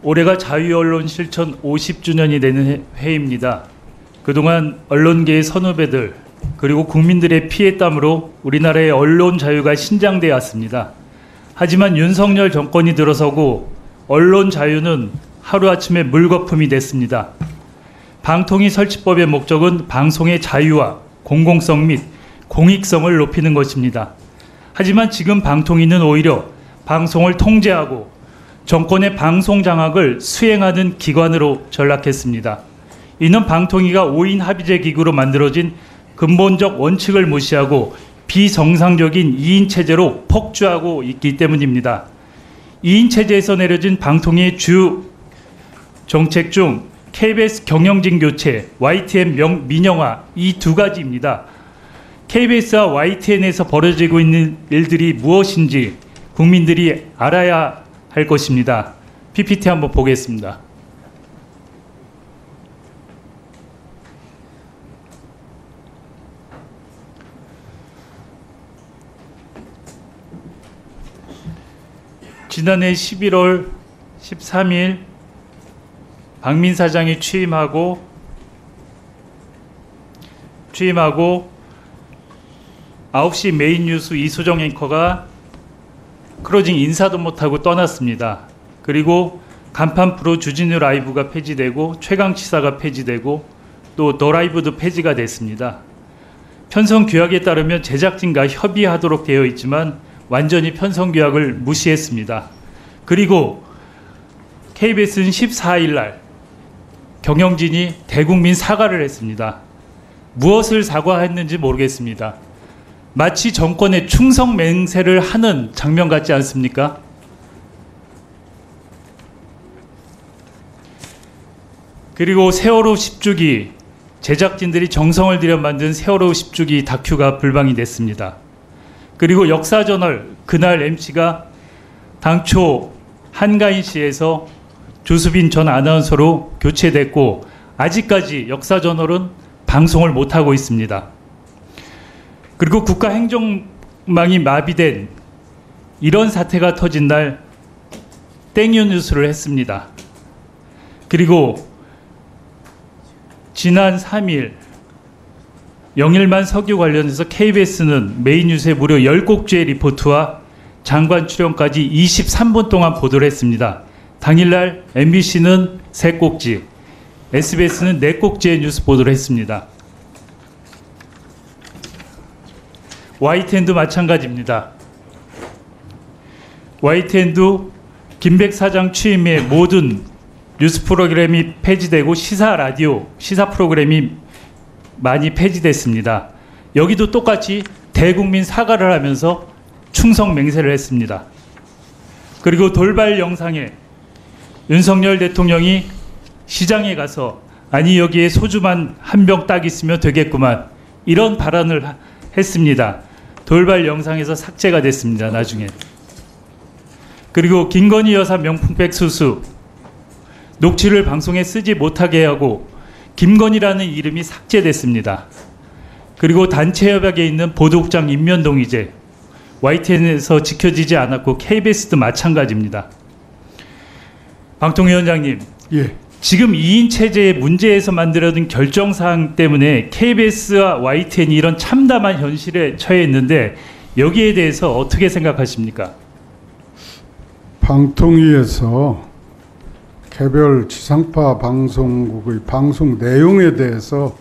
올해가 자유언론 실천 50주년이 되는 해입니다. 그동안 언론계의 선후배들 그리고 국민들의 피해 땀으로 우리나라의 언론 자유가 신장되어 왔습니다. 하지만 윤석열 정권이 들어서고 언론 자유는 하루아침에 물거품이 됐습니다. 방통위 설치법의 목적은 방송의 자유와 공공성 및 공익성을 높이는 것입니다. 하지만 지금 방통위는 오히려 방송을 통제하고 정권의 방송 장악을 수행하는 기관으로 전락했습니다. 이는 방통위가 5인 합의제 기구로 만들어진 근본적 원칙을 무시하고 비정상적인 2인 체제로 폭주하고 있기 때문입니다. 2인 체제에서 내려진 방통위의 주 정책 중 KBS 경영진 교체, YTN 민영화 이 두 가지입니다. KBS와 YTN에서 벌어지고 있는 일들이 무엇인지 국민들이 알아야 할 것입니다. PPT 한번 보겠습니다. 지난해 11월 13일 박민 사장이 취임하고 9시 메인 뉴스 이수정 앵커가 클로징 인사도 못하고 떠났습니다. 그리고 간판 프로 주진우 라이브가 폐지되고 최강시사가 폐지되고 또 더 라이브도 폐지가 됐습니다. 편성 규약에 따르면 제작진과 협의하도록 되어 있지만 완전히 편성 규약을 무시했습니다. 그리고 KBS는 14일 날 경영진이 대국민 사과를 했습니다. 무엇을 사과했는지 모르겠습니다. 마치 정권의 충성 맹세를 하는 장면 같지 않습니까? 그리고 세월호 10주기, 제작진들이 정성을 들여 만든 세월호 10주기 다큐가 불방이 됐습니다. 그리고 역사저널 그날 MC가 당초 한가인시에서 조수빈 전 아나운서로 교체됐고 아직까지 역사저널은 방송을 못하고 있습니다. 그리고 국가행정망이 마비된 이런 사태가 터진 날 땡유 뉴스를 했습니다. 그리고 지난 3일 영일만 석유 관련해서 KBS는 메인 뉴스에 무려 10곡지의 리포트와 장관 출연까지 23분 동안 보도를 했습니다. 당일날 MBC는 3곡지, SBS는 4곡지의 뉴스 보도를 했습니다. YTN도 마찬가지입니다. YTN도 김백 사장 취임에 모든 뉴스 프로그램이 폐지되고 시사 라디오, 시사 프로그램이 많이 폐지됐습니다. 여기도 똑같이 대국민 사과를 하면서 충성 맹세를 했습니다. 그리고 돌발 영상에 윤석열 대통령이 시장에 가서 아니 여기에 소주만 한 병 딱 있으면 되겠구만 이런 발언을 했습니다. 돌발 영상에서 삭제가 됐습니다. 나중에. 그리고 김건희 여사 명품백 수수 녹취를 방송에 쓰지 못하게 하고 김건희라는 이름이 삭제됐습니다. 그리고 단체 협약에 있는 보도국장 임면동의제 YTN에서 지켜지지 않았고 KBS도 마찬가지입니다. 방통위원장님, 예. 지금 2인 체제의 문제에서 만들어진 결정사항 때문에 KBS와 YTN이 이런 참담한 현실에 처해 있는데 여기에 대해서 어떻게 생각하십니까? 방통위에서 개별 지상파 방송국의 방송 내용에 대해서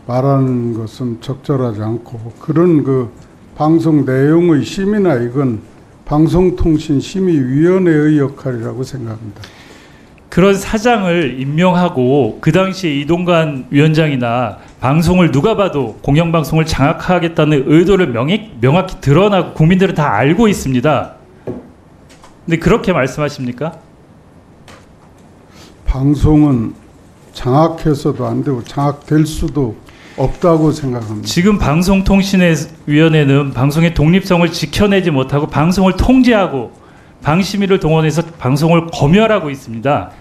말하는 것은 적절하지 않고 그런 그 방송 내용의 심의나 이건 방송통신심의위원회의 역할이라고 생각합니다. 그런 사장을 임명하고 그 당시에 이동관 위원장이나 방송을 누가 봐도 공영방송을 장악하겠다는 의도를 명확히 드러나고 국민들은 다 알고 있습니다. 근데 그렇게 말씀하십니까? 방송은 장악해서도 안 되고 장악될 수도 없다고 생각합니다. 지금 방송통신위원회는 방송의 독립성을 지켜내지 못하고 방송을 통제하고 방심위를 동원해서 방송을 검열하고 있습니다.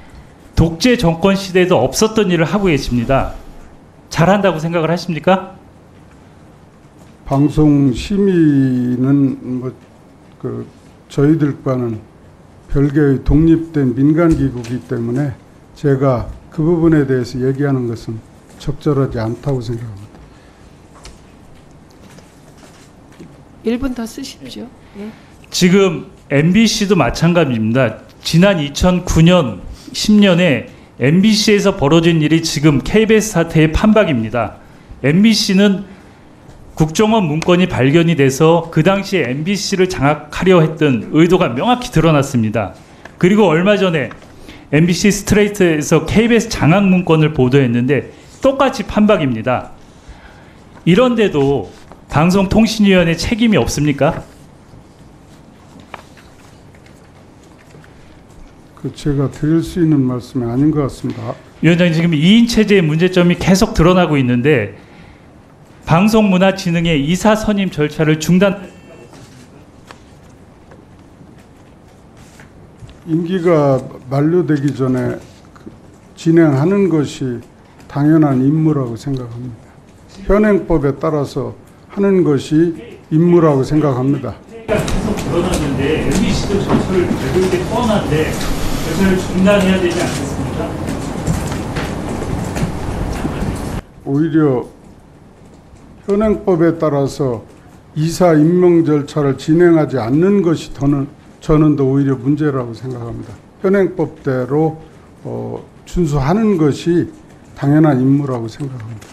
독재 정권 시대에도 없었던 일을 하고 계십니다. 잘한다고 생각을 하십니까? 방송 심의는 뭐 그 저희들과는 별개의 독립된 민간기구이기 때문에 제가 그 부분에 대해서 얘기하는 것은 적절하지 않다고 생각합니다. 1분 더 쓰십시오. 예. 지금 MBC도 마찬가지입니다. 지난 2009년, 10년에 MBC에서 벌어진 일이 지금 KBS 사태의 판박입니다. MBC는 국정원 문건이 발견이 돼서 그 당시에 MBC를 장악하려 했던 의도가 명확히 드러났습니다. 그리고 얼마 전에 MBC 스트레이트에서 KBS 장악 문건을 보도했는데 똑같이 판박입니다. 이런데도 방송통신위원회 책임이 없습니까? 제가 드릴 수 있는 말씀이 아닌 것 같습니다. 위원장님, 지금 2인 체제의 문제점이 계속 드러나고 있는데 방송문화진흥의 이사 선임 절차를 임기가 만료되기 전에 진행하는 것이 당연한 임무라고 생각합니다. 현행법에 따라서 하는 것이 임무라고 생각합니다. 계속 드러났는데 MBC도 절차를 밟은 게 뻔한데 절차를 중단해야 되지 않겠습니까? 오히려 현행법에 따라서 이사 임명 절차를 진행하지 않는 것이 저는 더 오히려 문제라고 생각합니다. 현행법대로 준수하는 것이 당연한 임무라고 생각합니다.